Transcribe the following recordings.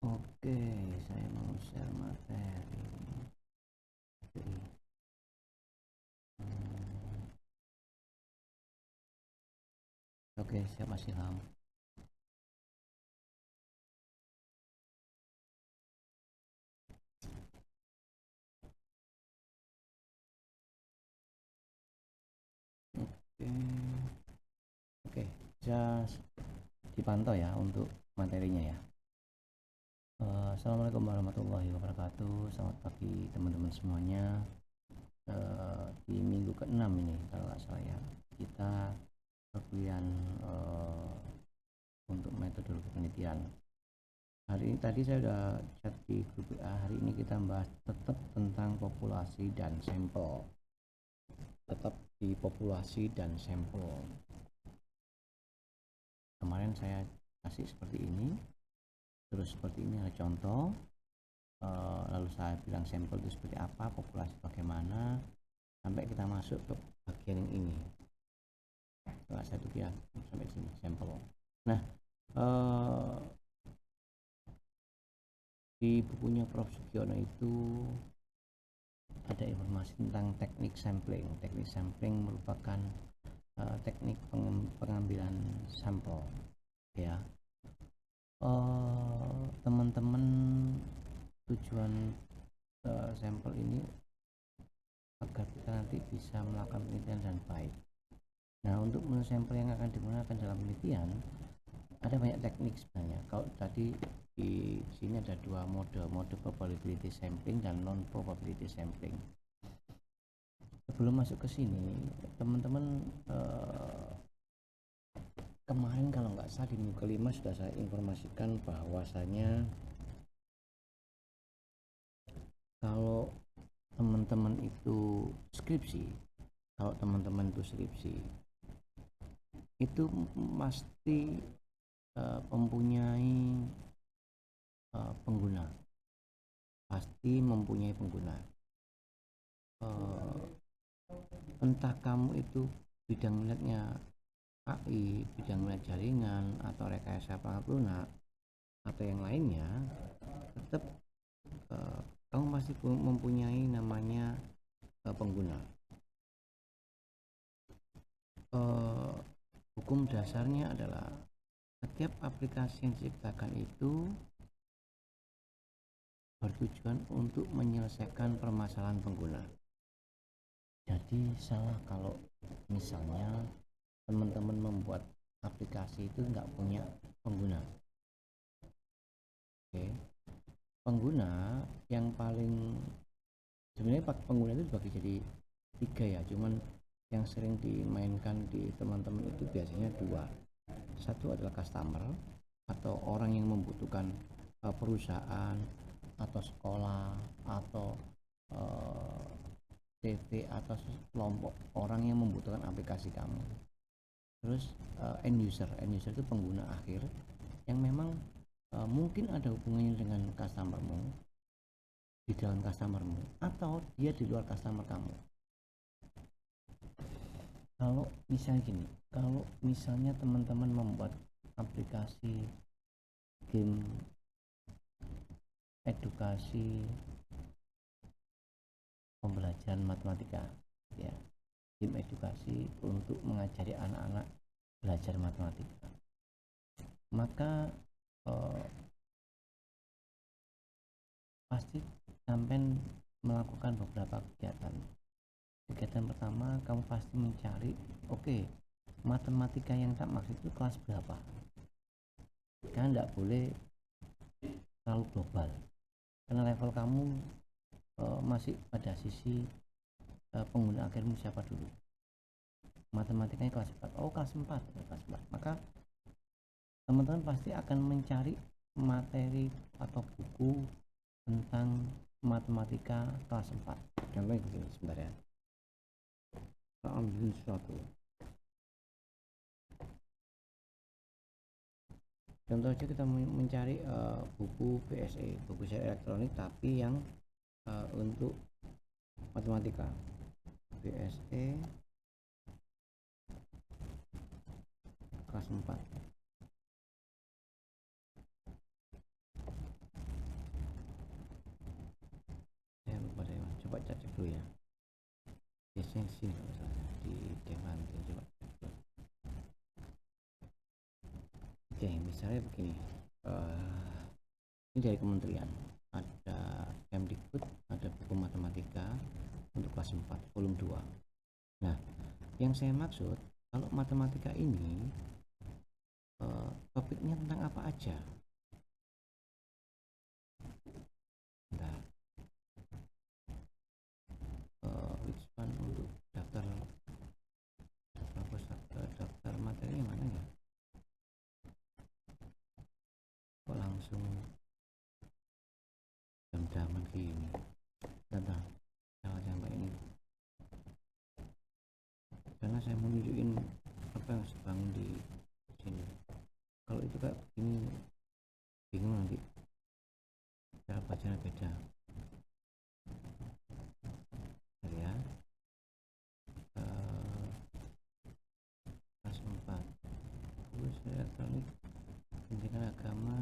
Oke, saya mau share materi. Oke, siapa Ilham? Oke, oke, bisa dipantau ya untuk materinya ya. Assalamualaikum warahmatullahi wabarakatuh. Selamat pagi teman-teman semuanya. Di minggu ke-6 ini kalau nggak salah ya, kita perkuliahan untuk metodologi penelitian. Hari ini tadi saya sudah chat di grup hari ini kita bahas tetap tentang populasi dan sampel. Tetap di populasi dan sampel. Kemarin saya kasih seperti ini, terus seperti ini ada contoh, lalu saya bilang sampel itu seperti apa, populasi bagaimana, sampai kita masuk ke bagian yang ini. Setelah saya tuh ya sampai sini sampel. Nah, di bukunya Prof. Sugiono itu ada informasi tentang teknik sampling. Teknik sampling merupakan teknik pengambilan sampel ya. Teman-teman, tujuan sampel ini agar kita nanti bisa melakukan penelitian dengan baik. Nah, untuk sampel yang akan digunakan dalam penelitian ada banyak teknik sebenarnya. Kalau tadi di sini ada dua mode probability sampling dan non probability sampling. Sebelum masuk ke sini, teman-teman, kemarin kalau nggak salah di minggu kelima sudah saya informasikan bahwasanya kalau teman-teman itu skripsi, itu pasti mempunyai pengguna, entah kamu itu bidang minatnya AI, bidang minat jaringan atau rekayasa perangkat lunak atau yang lainnya, tetap kamu pasti mempunyai namanya pengguna. Hukum dasarnya adalah setiap aplikasi yang diciptakan itu bertujuan untuk menyelesaikan permasalahan pengguna. Jadi salah kalau misalnya teman-teman membuat aplikasi itu nggak punya pengguna. Oke. Pengguna yang paling sebenarnya pengguna itu dibagi jadi 3 ya, cuman yang sering dimainkan di teman-teman itu biasanya 2. Satu adalah customer atau orang yang membutuhkan, perusahaan atau sekolah atau TV atau kelompok orang yang membutuhkan aplikasi kamu. Terus end user itu pengguna akhir yang memang mungkin ada hubungannya dengan customermu, di dalam customermu atau dia di luar customer kamu. Kalau misalnya gini, kalau misalnya teman-teman membuat aplikasi game edukasi pembelajaran matematika ya, game edukasi untuk mengajari anak-anak belajar matematika, maka pasti sampai melakukan beberapa kegiatan. Kegiatan pertama, kamu pasti mencari, matematika yang tak maksud itu kelas berapa, karena tidak boleh terlalu global, karena level kamu masih pada sisi pengguna akhirmu siapa dulu. Matematikanya kelas 4, kelas 4, maka teman-teman pasti akan mencari materi atau buku tentang matematika kelas 4. Contohnya begini, sebentar ya, kita ambil sesuatu. Contoh aja kita mencari buku BSE, buku sejarah elektronik, tapi yang untuk matematika. BSE kelas 4. sini kalau salah, di Dewan coba. Oke, misalnya begini, ini dari kementerian, ada Kemdikbud, ada buku matematika untuk kelas 4 volume 2. Nah, yang saya maksud kalau matematika ini topiknya tentang apa aja. Nah, which one untuk daftar daftar materi mana ya? Kok langsung jam-jaman gini? Tentang sampai ini. Karena saya mau nunjukin apa yang saya bangun di sini. Kalau itu kayak begini bingung nanti cara bacanya beda. Ya, kelas 4 terus elektronik, pendidikan agama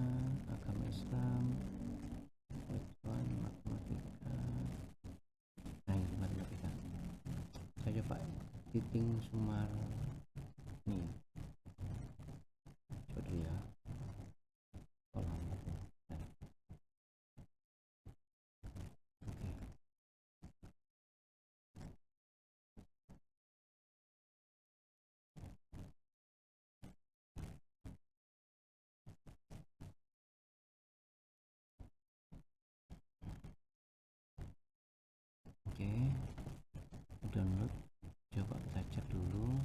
Islam, Islam, matematika. Nah, ini matematika. Saya coba Titing Sumar nih, coba dulu ya, kolam. Oke, download, coba kita cek dulu.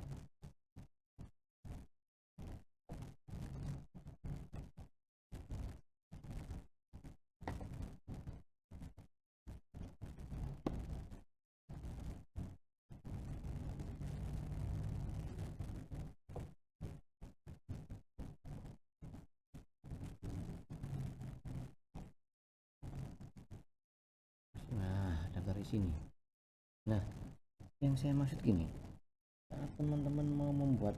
Nah, daftar di sini. Nah, yang saya maksud gini, saat teman-teman mau membuat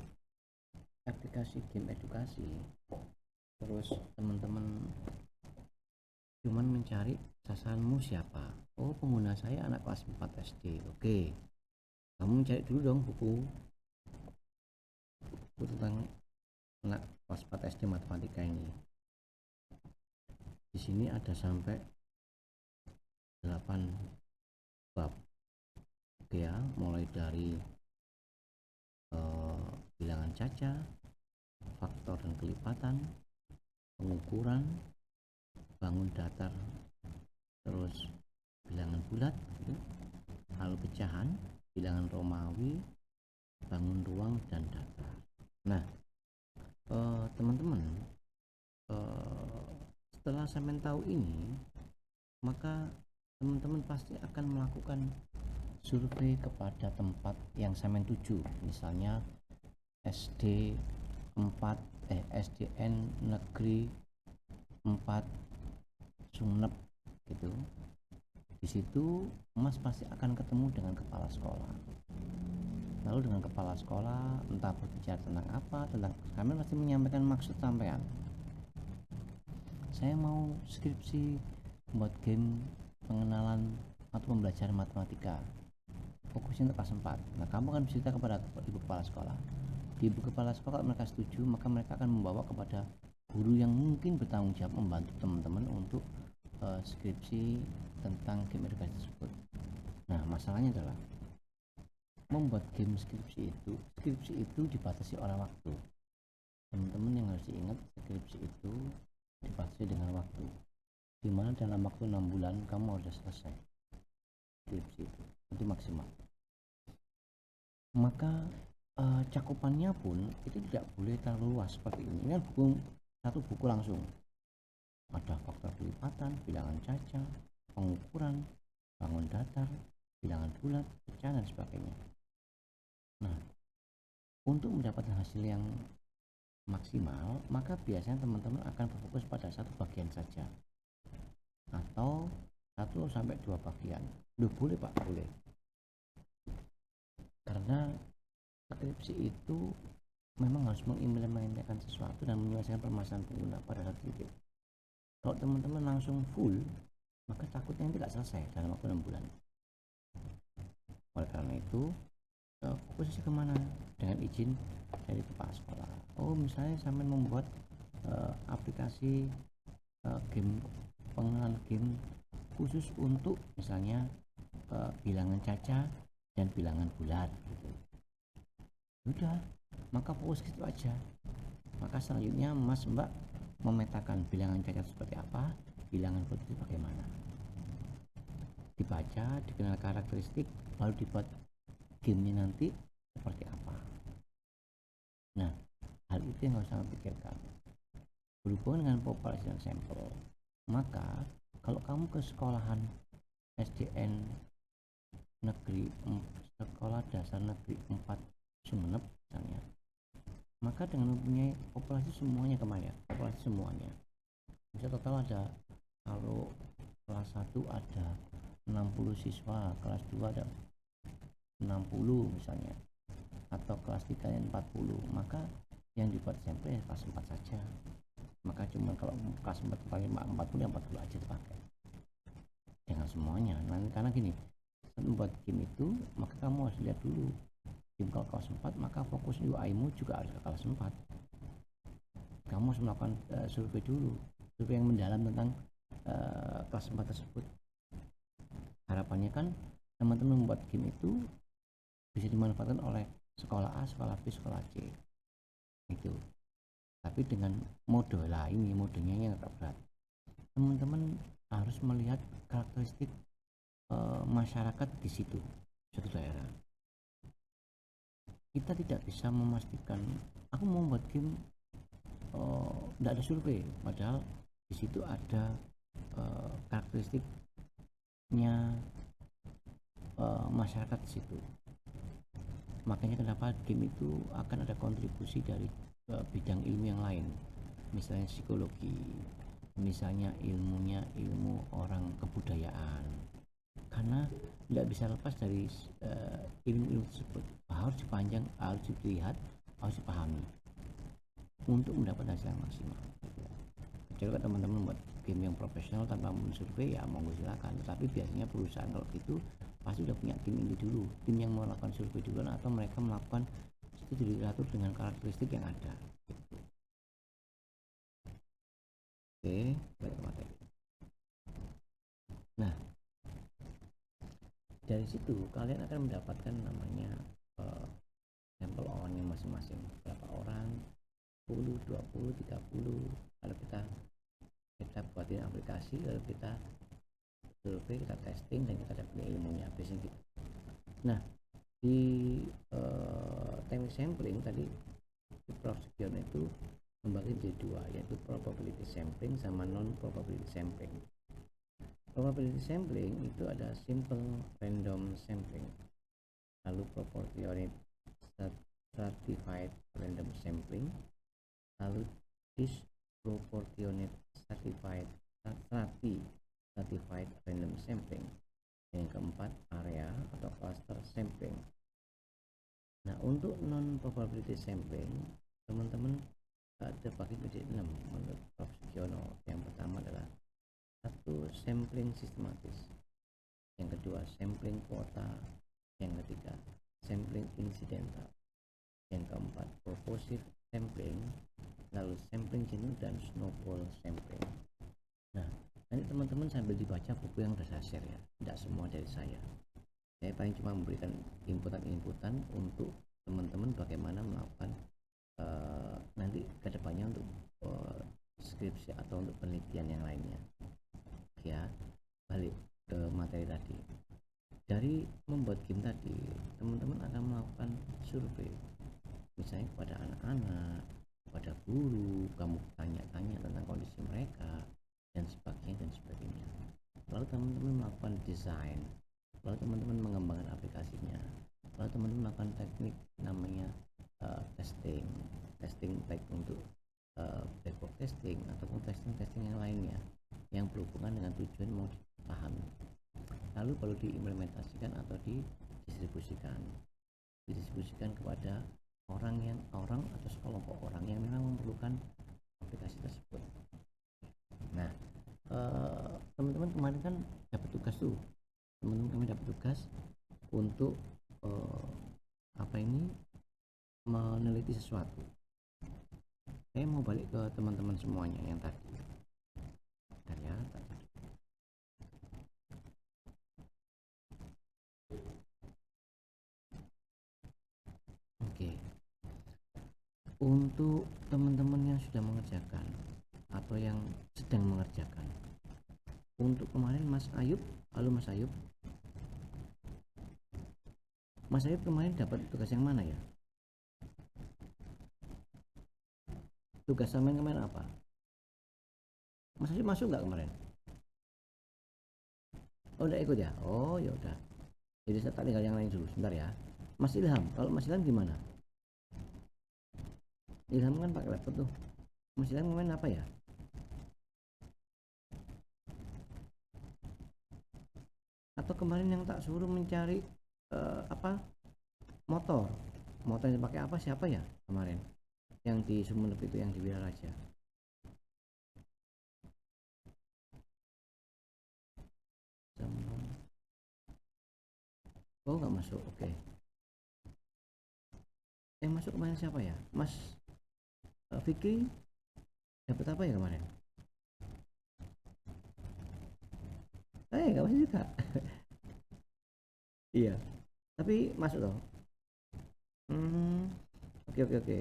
aplikasi game edukasi, terus teman-teman cuman mencari sasaranmu siapa. Oh, pengguna saya anak kelas 4 SD. Oke, kamu cari dulu dong buku tentang anak kelas 4 SD matematika ini. Di sini ada sampai 8 bab. Oke ya, mulai dari bilangan caca, faktor dan kelipatan, pengukuran, bangun datar, terus bilangan bulat, hal pecahan, bilangan Romawi, bangun ruang dan datar. Nah, teman-teman, setelah sampean tahu ini, maka teman-teman pasti akan melakukan survei kepada tempat yang sampean tuju, misalnya SD 4 SDN Negeri 4 Sumenep gitu. Di situ Mas pasti akan ketemu dengan kepala sekolah. Lalu dengan kepala sekolah entah berbicara tentang apa, tentang kami pasti menyampaikan maksud sampean. Saya mau skripsi buat game pengenalan atau pembelajaran matematika, fokusnya untuk kelas 4. Nah, kamu akan bercerita kepada ibu kepala sekolah. Di ibu kepala sekolah, kalau mereka setuju, maka mereka akan membawa kepada guru yang mungkin bertanggung jawab membantu teman-teman untuk skripsi tentang game edukasi tersebut. Nah, masalahnya adalah membuat game skripsi itu dibatasi oleh waktu. Teman-teman yang harus diingat, skripsi itu dibatasi dengan waktu, dimana dalam waktu 6 bulan kamu harus selesai skripsi itu maksimal. Maka cakupannya pun itu tidak boleh terlalu luas seperti ini. Ini buku, satu buku langsung ada faktor kelipatan, bilangan caca, pengukuran, bangun datar, bilangan bulat, pecahan dan sebagainya. Nah, untuk mendapatkan hasil yang maksimal, maka biasanya teman-teman akan berfokus pada satu bagian saja atau 1-2 bagian. Boleh Pak, boleh. Karena skripsi itu memang harus mengimplementasikan sesuatu dan menyelesaikan permasalahan pengguna pada satu titik. Kalau teman-teman langsung full, maka takutnya tidak selesai dalam waktu 6 bulan. Oleh karena itu, fokusnya kemana dengan izin dari kepala sekolah. Oh misalnya sampai membuat aplikasi game, pengenalan game khusus untuk misalnya bilangan caca dan bilangan bulat gitu. Udah, maka fokus gitu aja. Maka selanjutnya mas mbak memetakan bilangan caca seperti apa, bilangan bulat itu bagaimana, dibaca, dikenal karakteristik, lalu dibuat gamenya nanti seperti apa. Nah, hal itu yang harus kamu pikirkan. Berhubungan dengan populasi dan sampel, maka kalau kamu ke sekolahan SDN negeri sekolah dasar negeri 4 Sumeneb misalnya, maka dengan mempunyai populasi semuanya kemana? Populasi semuanya. Bisa total ada, kalau kelas 1 ada 60 siswa, kelas 2 ada 60 misalnya, atau kelas 3 yang 40, maka yang dibuat sampel kelas 4 saja. Maka cuma kalau kelas 4 pakai 40 aja dipakai. Jangan semuanya. Nanti karena gini, membuat game itu maka kamu harus lihat dulu game kalau kelas 4 maka fokus UI-mu juga harus ke kelas 4. Kamu harus melakukan survei dulu, survei yang mendalam tentang kelas 4 tersebut. Harapannya kan teman-teman membuat game itu bisa dimanfaatkan oleh sekolah A, sekolah B, sekolah C itu. Tapi dengan mode lain, modenya yang agak berat. Teman-teman harus melihat karakteristik masyarakat di situ, suatu daerah. Kita tidak bisa memastikan aku mau buat game tidak ada survei, padahal di situ ada karakteristiknya masyarakat di situ. Makanya kenapa game itu akan ada kontribusi dari bidang ilmu yang lain, misalnya psikologi, misalnya ilmu orang kebudayaan, karena tidak bisa lepas dari ilmu tersebut. Harus dipanjang, harus dilihat, harus dipahami untuk mendapat hasil yang maksimal. Kecuali teman-teman buat game yang profesional tanpa survei, ya monggo silakan. Tetapi biasanya perusahaan kalau gitu pasti udah punya tim ini dulu, tim yang melakukan survei dulu, atau mereka melakukan studi literatur dengan karakteristik yang ada. Oke, balik ke materi. Nah, dari situ kalian akan mendapatkan namanya sampel onnya masing-masing, berapa orang, 10, 20, 30. Kalau kita buatin aplikasi, lalu kita survei, kita testing, dan kita dapat ilmunya, biasanya gitu. Nah, di teknik sampling tadi Prof. Sugiono itu membagi menjadi dua, yaitu probability sampling sama non probability sampling. Probability sampling itu ada simple random sampling, lalu proportionate stratified random sampling, lalu disproportionate stratified random sampling, yang keempat area atau cluster sampling. Nah, untuk non probability sampling teman-teman ada bagi menjadi 6 menurut Prof. Sugiono. Yang pertama adalah satu, sampling sistematis, yang kedua sampling kuota, yang ketiga sampling insidental, yang keempat purposive sampling, lalu sampling jenuh, dan snowball sampling. Nah, nanti teman-teman sambil dibaca buku yang sudah saya share ya, tidak semua dari saya paling cuma memberikan inputan untuk teman-teman bagaimana melakukan nanti kedepannya untuk skripsi atau untuk penelitian yang lainnya. Ya, balik ke materi tadi. Dari membuat game tadi, teman-teman akan melakukan survei, misalnya kepada anak-anak, kepada guru, kamu tanya-tanya tentang kondisi mereka, dan sebagainya. Lalu teman-teman melakukan desain, lalu teman-teman mengembangkan aplikasinya, lalu teman-teman melakukan teknik namanya testing baik untuk black box testing ataupun testing yang lainnya yang berhubungan dengan tujuan mau dipahami. Lalu baru diimplementasikan atau didistribusikan kepada orang atau sekelompok orang yang memang memerlukan aplikasi tersebut. Nah, teman-teman kemarin kan dapat tugas tuh, teman-teman kami dapat tugas untuk sesuatu. Saya mau balik ke teman-teman semuanya yang tadi. Bentar ya. Oke. Untuk teman-teman yang sudah mengerjakan atau yang sedang mengerjakan. Untuk kemarin Mas Ayub, halo Mas Ayub. Mas Ayub kemarin dapat tugas yang mana ya? Tugas sampean kemarin apa? Mas Ayub masuk nggak kemarin? Oh udah ikut ya? Oh ya udah. Jadi saya tak tinggal yang lain dulu, sebentar ya. Mas Ilham, kalau Mas Ilham gimana? Ilham kan pakai laptop tuh. Mas Ilham kemarin apa ya? Atau kemarin yang tak suruh mencari apa? Motor yang dipakai apa siapa ya kemarin? Yang di Sumenep itu, yang di Wiraraja. Oh nggak masuk, oke. Yang masuk kemarin siapa ya? Mas Fikri dapat apa ya kemarin? Nggak masuk juga. Iya, tapi masuk loh. Oke oke oke.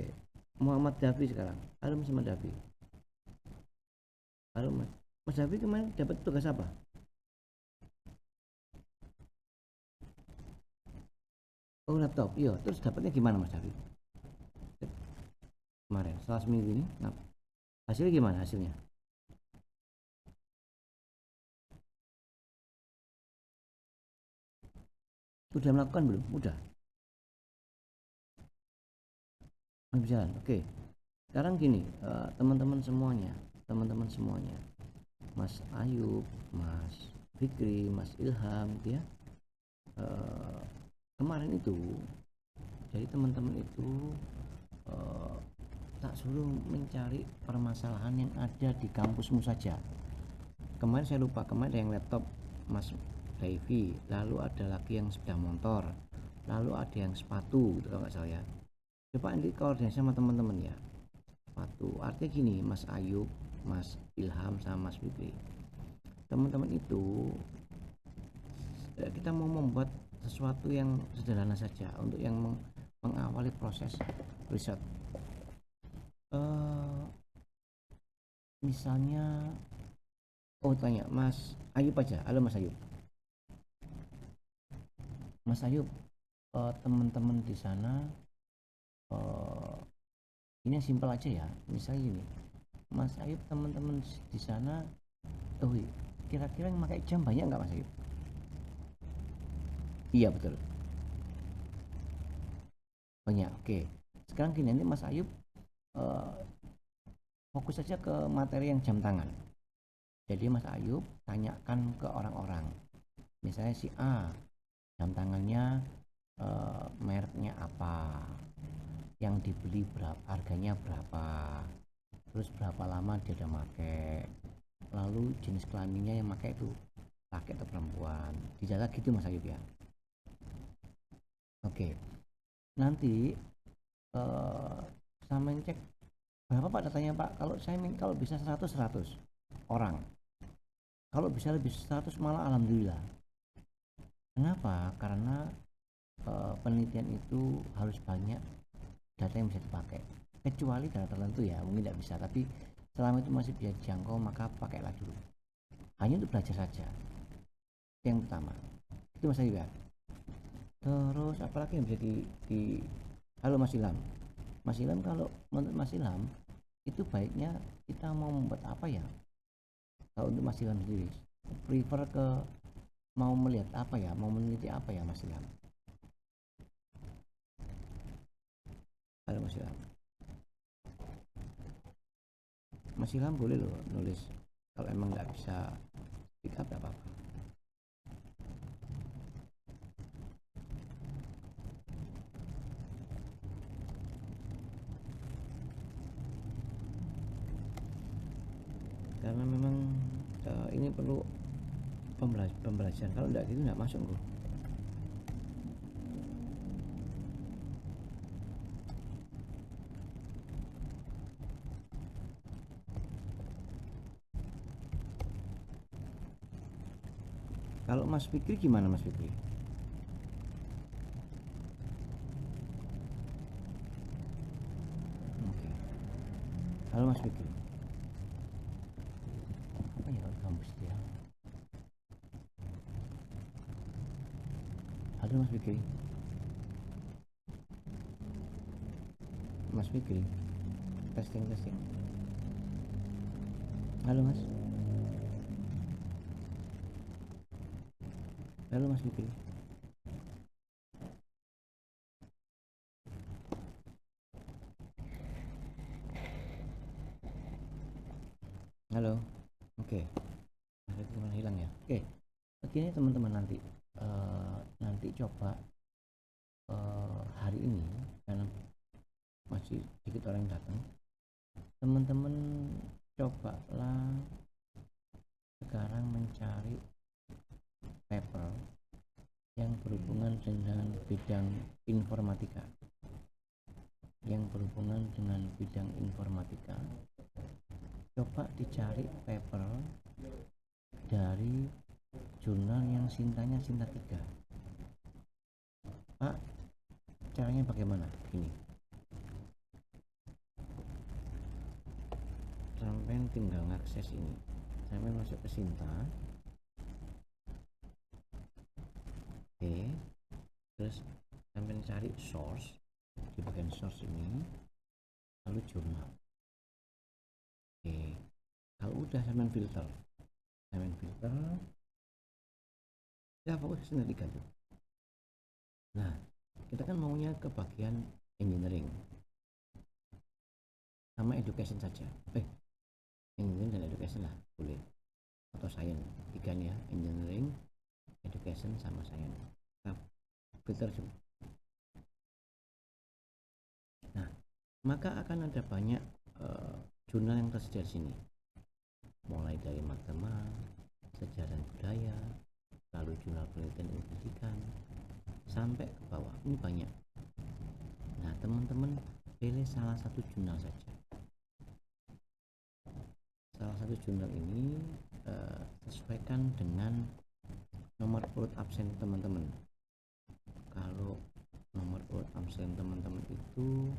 Muhammad Davi sekarang. Halo Mas Muhammad Davi. Halo Mas. Mas Davi kemarin dapat tugas apa? Oh laptop. Iya. Terus dapatnya gimana Mas Davi? Kemarin setelah seminggu ini. Nah, hasilnya gimana hasilnya? Udah melakukan belum? Udah. Masih berjalan. Oke. Sekarang gini, teman-teman semuanya, Mas Ayub, Mas Fikri, Mas Ilham, dia kemarin itu, jadi teman-teman itu tak suruh mencari permasalahan yang ada di kampusmu saja. Kemarin saya lupa, kemarin ada yang laptop Mas Davy, lalu ada lagi yang sepeda motor, lalu ada yang sepatu gitu kalau nggak salah ya. Coba nanti koordinasi sama teman-teman ya. Sepatu artinya gini, Mas Ayub, Mas Ilham sama Mas Fikri, teman-teman itu kita mau membuat sesuatu yang sederhana saja untuk yang mengawali proses riset. Misalnya tanya Mas Ayub aja. Halo Mas Ayub. Mas Ayub, teman-teman di sana ini yang simpel aja ya. Misalnya gini, Mas Ayub, teman-teman di sana kira-kira yang pakai jam banyak nggak Mas Ayub? Iya betul, banyak. Oke, sekarang gini, nanti Mas Ayub fokus saja ke materi yang jam tangan. Jadi Mas Ayub tanyakan ke orang-orang, misalnya si A jam tangannya mereknya apa, yang dibeli berapa, harganya berapa, terus berapa lama dia udah pakai, lalu jenis kelaminnya yang pakai itu laki atau perempuan, dijaga gitu Mas Ayub ya. Oke, nanti sama cek berapa Pak datanya Pak. Kalau bisa 100 orang, kalau bisa lebih 100 malah alhamdulillah. Kenapa? Karena penelitian itu harus banyak data yang bisa dipakai, kecuali data tertentu ya mungkin tidak bisa, tapi selama itu masih bisa dijangkau maka pakailah dulu, hanya untuk belajar saja. Yang pertama itu Mas Ayub ya. Terus apalagi yang bisa halo Mas Ilham. Mas Ilham, kalau menurut Mas Ilham itu baiknya kita mau membuat apa ya? Kalau untuk Mas Ilham sendiri prefer ke mau melihat apa ya, mau meneliti apa ya Mas Ilham? Halo Mas Ilham. Mas Ilham boleh loh nulis, kalau emang nggak bisa pick up apa-apa. Karena memang ini perlu pembelajaran, kalau enggak gitu enggak masuk kok. Kalau Mas Fikri gimana Mas Fikri? Oke. Halo Mas Fikri. Apa ya kampus dia? Halo Mas Fikri. Mas Fikri. Testing. Halo Mas. Halo Mas Fikri. Halo. Oke. Mas Fikri mana hilang ya? Oke. Begini teman-teman, nanti coba hari ini karena masih sedikit orang yang datang, teman-teman cobalah sekarang mencari paper yang berhubungan dengan bidang informatika. Coba dicari paper dari jurnal yang Sintanya Sinta 3. Pak, caranya bagaimana? Gini, sampai tinggal ngakses ini, sampai masuk ke Sinta. Oke, terus sampai cari source di bagian source ini, lalu jurnal. Oke, kalau udah sampai filter ya fokus ke Sinta 3 tuh. Nah, kita kan maunya ke bagian engineering sama education saja. Engineering dan education lah boleh, atau science, tiga nih ya, engineering, education sama science. Nah, filter juga. Nah, maka akan ada banyak jurnal yang tersedia di sini, mulai dari matema, sejarah dan budaya, lalu jurnal penelitian dan pendidikan, sampai ke bawah. Ini banyak. Nah, teman-teman pilih salah satu jurnal saja. Salah satu jurnal ini sesuaikan dengan nomor urut absen teman-teman. Kalau nomor urut absen teman-teman itu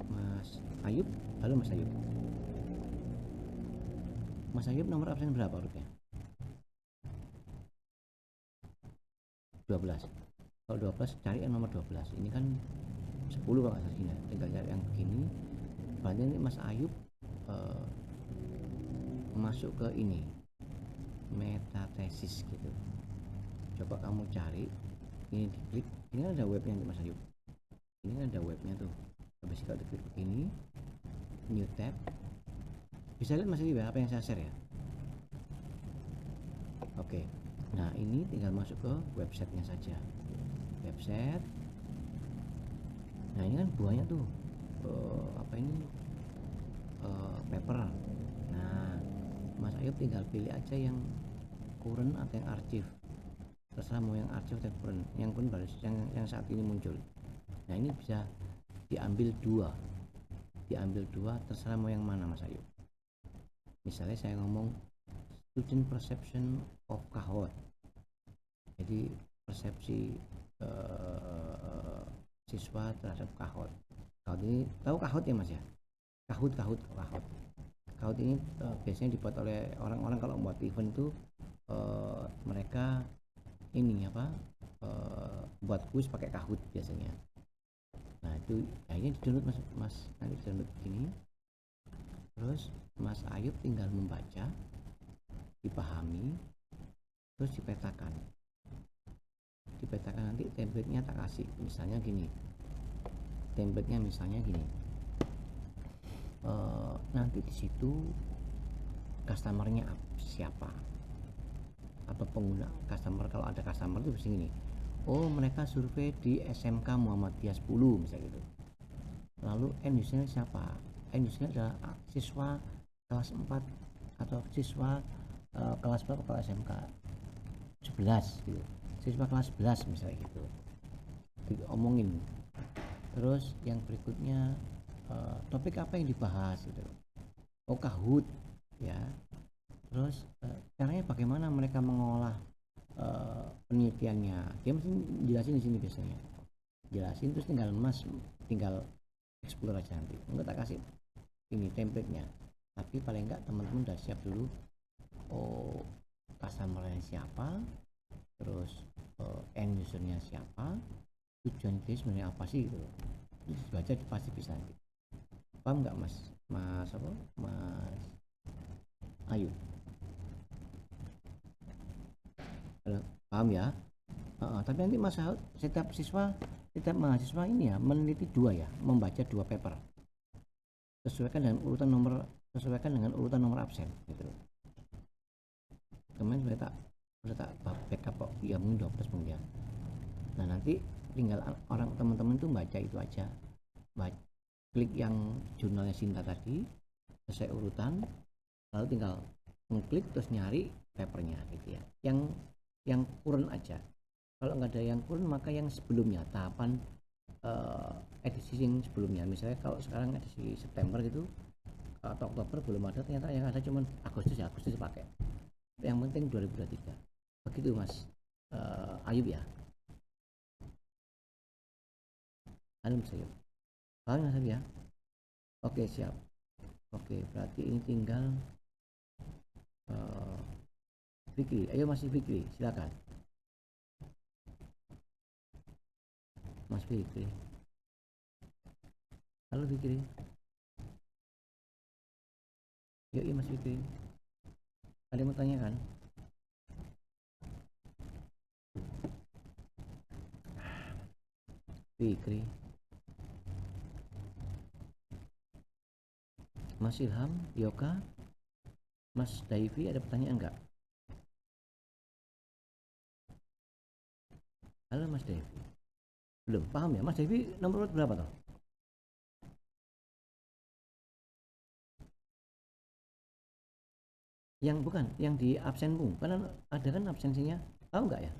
Mas Ayub, halo Mas Ayub. Mas Ayub nomor absen berapa urutnya? 12. Kalau 12 cari yang nomor 12. Ini kan 10 kalau nggak salah, tinggal cari yang begini. Berarti ini Mas Ayub masuk ke ini metatesis gitu. Coba kamu cari, ini diklik, ini ada webnya untuk Mas Ayub. Ini ada webnya tuh. Habis kalau diklik begini, new tab, bisa lihat Mas Ayub ya apa yang saya share ya. Oke, nah ini tinggal masuk ke websitenya saja. Website. Nah ini kan banyak tuh paper. Nah, Mas Ayub tinggal pilih aja yang current atau yang archive. Terserah mau yang archive atau current. Yang current baru yang saat ini muncul. Nah ini bisa diambil dua, terserah mau yang mana Mas Ayub. Misalnya saya ngomong student perception of Kahoot, jadi persepsi siswa terhadap Kahoot. Kahoot ini tahu Kahoot ya Mas ya? Kahoot ini biasanya dibuat oleh orang-orang kalau buat event itu mereka ini buat kuis pakai Kahoot biasanya. Nah itu akhirnya di-download mas nanti di-download begini, terus Mas Ayub tinggal membaca, dipahami, terus dipetakan nanti template-nya tak kasih, misalnya gini, nanti di situ customernya siapa, atau pengguna customer. Kalau ada customer itu bisa gini, oh mereka survei di SMK Muhammadiyah 10 misalnya gitu. Lalu end user siapa? End user adalah siswa kelas 4 atau siswa kelas berapa kalau SMK 11 gitu, siswa kelas 11 misalnya gitu, diomongin. Terus yang berikutnya topik apa yang dibahas gitu, oh Kahoot ya. Terus caranya bagaimana mereka mengolah penelitiannya, dia mesti jelasin di sini biasanya, jelasin terus tinggal mas tinggal explore aja, nanti enggak tak kasih ini template-nya, tapi paling enggak teman-teman udah siap dulu, oh customer-nya siapa, terus end user-nya siapa, tujuan dia sebenarnya apa sih gitu, dibaca pasti bisa nanti. Paham nggak mas Ayu? Halo, paham ya? Tapi nanti setiap mahasiswa ini ya meneliti dua ya, membaca dua paper, sesuaikan dengan urutan nomor absen gitu. Kemarin sudah tak backup kok, ya mungkin 12 mungkin ya. Nah nanti tinggal orang teman-teman itu baca itu aja, klik yang jurnalnya Sinta tadi sesuai urutan, lalu tinggal mengklik terus nyari papernya gitu ya, yang kurang aja. Kalau nggak ada yang kurang, maka yang sebelumnya tahapan edisi yang sebelumnya, misalnya kalau sekarang edisi September gitu atau Oktober belum ada, ternyata yang ada cuma Agustus pakai, yang penting 2023 begitu mas Ayub ya. Halo mas Ayub, paham mas Ayub ya? Oke siap. Oke berarti ini tinggal Fikri, ayo Mas Fikri silakan. Mas Fikri, halo Fikri. Yuk Mas Fikri, ada yang mau tanyakan? Fikri, Mas Ilham, Yoka, Mas Daivi, ada pertanyaan enggak? Halo Mas Daivi, belum paham ya Mas Daivi, nomor urut berapa toh? Yang bukan, yang di absenmu, karena ada kan absensinya, tahu enggak ya?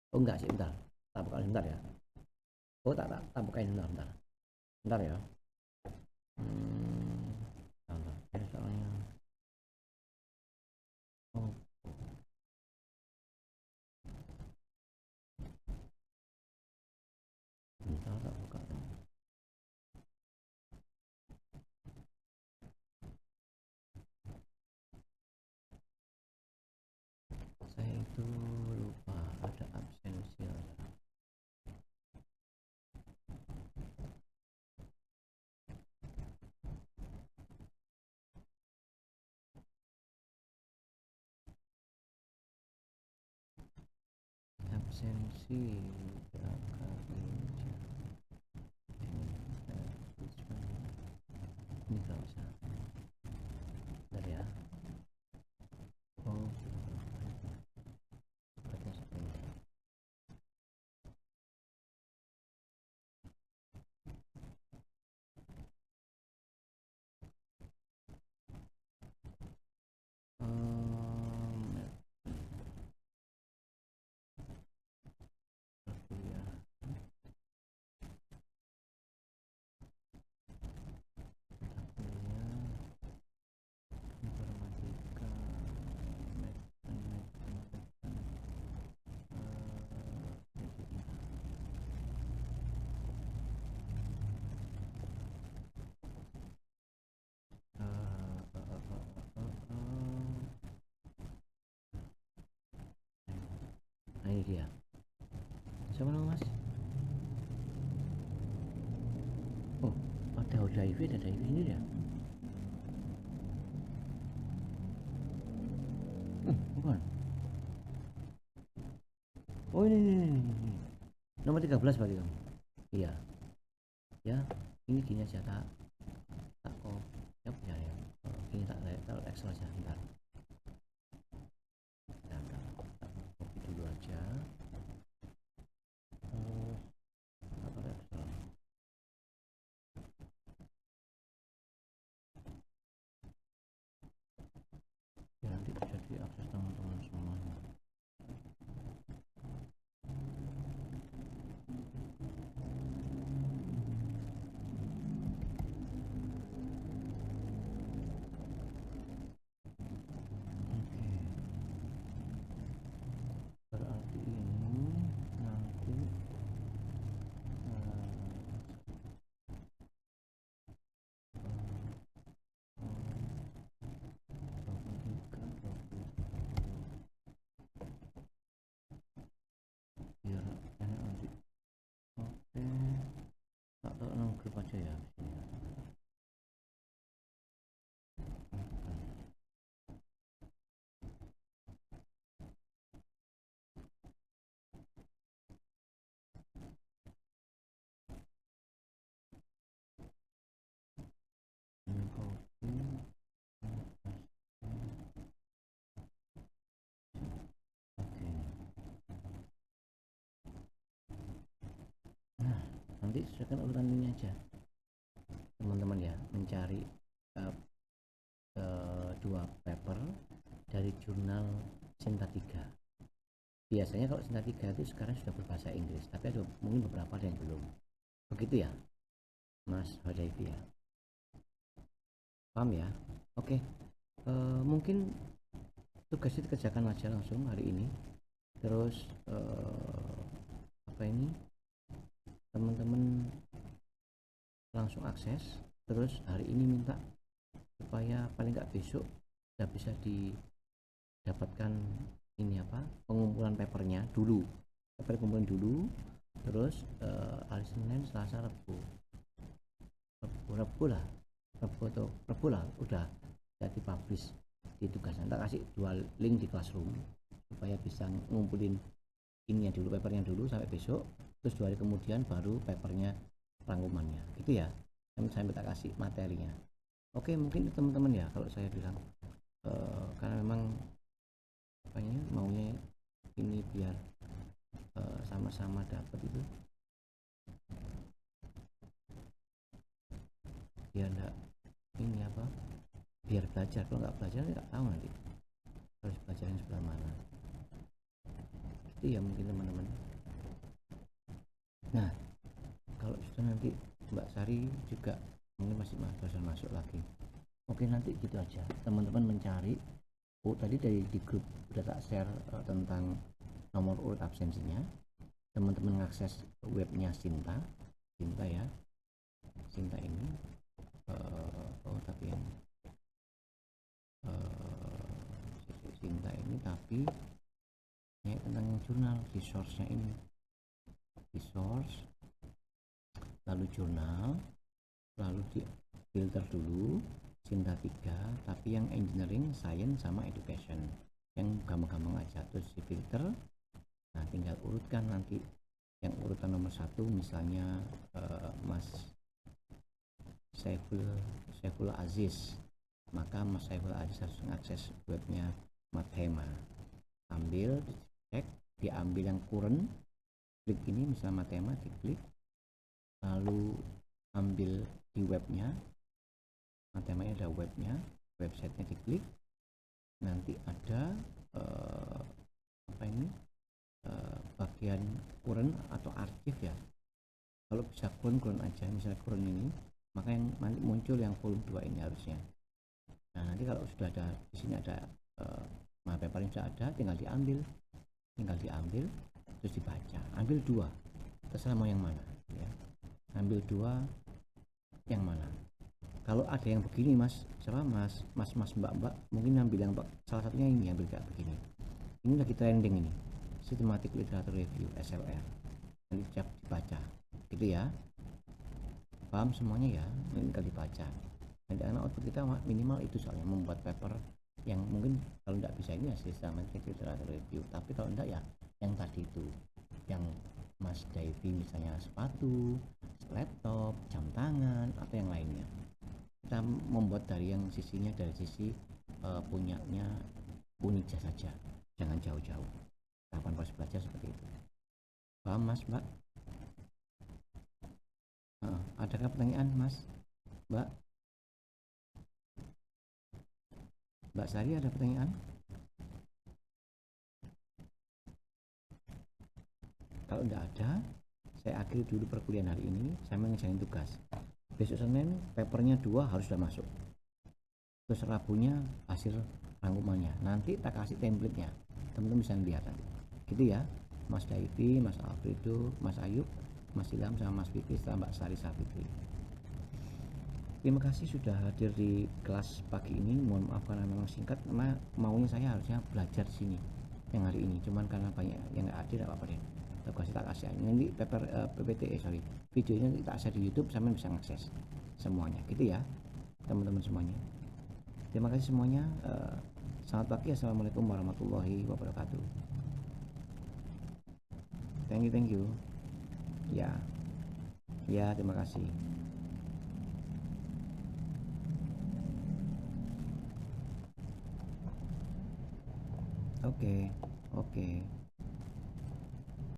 Oh enggak sih, bentar, tak buka bentar ya. Oh tak bukain bentar, bentar ya. Soalnya, oh bentar tak buka. Saya itu lupa ada absensi. Absensi berapa ini nggak usah, bentar ya. Oh ada sebentar. Ya, informatika, nah ini dia, siapa nama mas? Oh ada Hodaivi, ada Daivi ini ya. Bukan, oh ini nomor 13 berarti kamu. Iya ya, ini gini aja, tak kok ya punya ya. Ini tak taruh Excel aja, bentar. Bentar, tak copy dulu aja. Tak taruh Excel. Ya nanti bisa diakses teman-teman semuanya. nanti sesuaikan urutan ini aja teman-teman ya, mencari dua paper dari jurnal Sinta 3. Biasanya kalau Sinta 3 itu sekarang sudah berbahasa Inggris, tapi ada mungkin beberapa yang belum. Begitu ya Mas Hudayfi ya, paham ya? Oke. Mungkin tugasnya dikerjakan aja langsung hari ini. Terus apa ini, teman-teman langsung akses. Terus hari ini minta supaya paling nggak besok sudah bisa didapatkan ini apa, pengumpulan papernya dulu, paper kumpulan dulu. Terus hari Senin, Selasa, Rabu lah udah jadi publish di tugas. Nanti kasih dua link di Classroom supaya bisa ngumpulin ininya dulu, papernya dulu sampai besok. Terus 2 hari kemudian baru papernya, rangkumannya gitu ya, sampai tak kasih materinya. Oke, mungkin teman-teman ya kalau saya bilang karena memang apanya maunya ini biar sama-sama dapat itu, biar enggak ini apa, biar belajar. Kalau nggak belajar nggak tahu nanti harus belajar yang sebelah mana itu ya mungkin teman-teman. Nah kalau sudah nanti Mbak Sari juga mungkin masih masuk lagi. Oke, nanti gitu aja teman-teman mencari. Tadi di grup udah tak share tentang nomor urut absensinya. Teman-teman mengakses webnya Sinta ya, Sinta ini tapi yang Sinta ini tapi ya, tentang jurnal resource-nya ini, resource lalu jurnal, lalu di filter dulu Sinta 3, tapi yang engineering, science sama education yang gampang-gampang aja. Terus di filter, nah tinggal urutkan nanti yang urutan nomor 1 misalnya Mas Saiful Aziz, maka Mas Saiful Aziz harus mengakses webnya Mathema. Ambil, dicek, diambil yang current, klik ini misalnya Mathema, diklik, lalu ambil di webnya Mathema, ada webnya, websitenya, diklik, nanti ada apa ini bagian current atau arsip ya. Kalau bisa current aja, misalnya current ini, maka yang nanti muncul yang volume 2 ini harusnya. Nah nanti kalau sudah ada di sini ada paper yang sudah ada, tinggal diambil terus dibaca. Ambil 2, terserah mau yang mana ya. Ambil 2 yang mana. Kalau ada yang begini mas mbak mungkin ambil yang salah satunya ini, ambil kayak begini. Ini lagi trending ini, Systematic Literature Review SLR, nanti siap dibaca gitu ya. Paham semuanya ya, ini kali dibaca. Nanti karena output kita minimal itu, soalnya membuat paper yang mungkin kalau tidak bisa ini ya Systematic Literature Review, tapi kalau tidak ya yang tadi itu, yang Mas Daivi misalnya sepatu, laptop, jam tangan atau yang lainnya. Kita membuat dari yang sisinya, dari sisi punyanya Unija saja, jangan jauh-jauh. Tahapan proses belajar seperti itu. Paham mas, mbak? Adakah pertanyaan mas, mbak? Mbak Sari ada pertanyaan? Kalau tidak ada, saya akhiri dulu perkuliahan hari ini. Saya mengerjakan tugas. Besok Senin papernya 2 harus sudah masuk. Terus Rabunya hasil rangkumannya. Nanti tak kasih template-nya, teman-teman bisa lihat nanti. Gitu ya, Mas Daivi, Mas Alfredo, Mas Ayub, Mas Ilham sama Mas Fikri serta Mbak Sari Safitri. Terima kasih sudah hadir di kelas pagi ini. Mohon maaf karena memang singkat, karena maunya saya harusnya belajar di sini yang hari ini. Cuman karena banyak yang nggak hadir, apa-apa deh. Tak kasih nanti paper videonya tak share di YouTube, sampai bisa mengakses semuanya. Gitu ya, teman-teman semuanya. Terima kasih semuanya. Selamat pagi. Assalamualaikum warahmatullahi wabarakatuh. Thank you. Ya, terima kasih. Oke.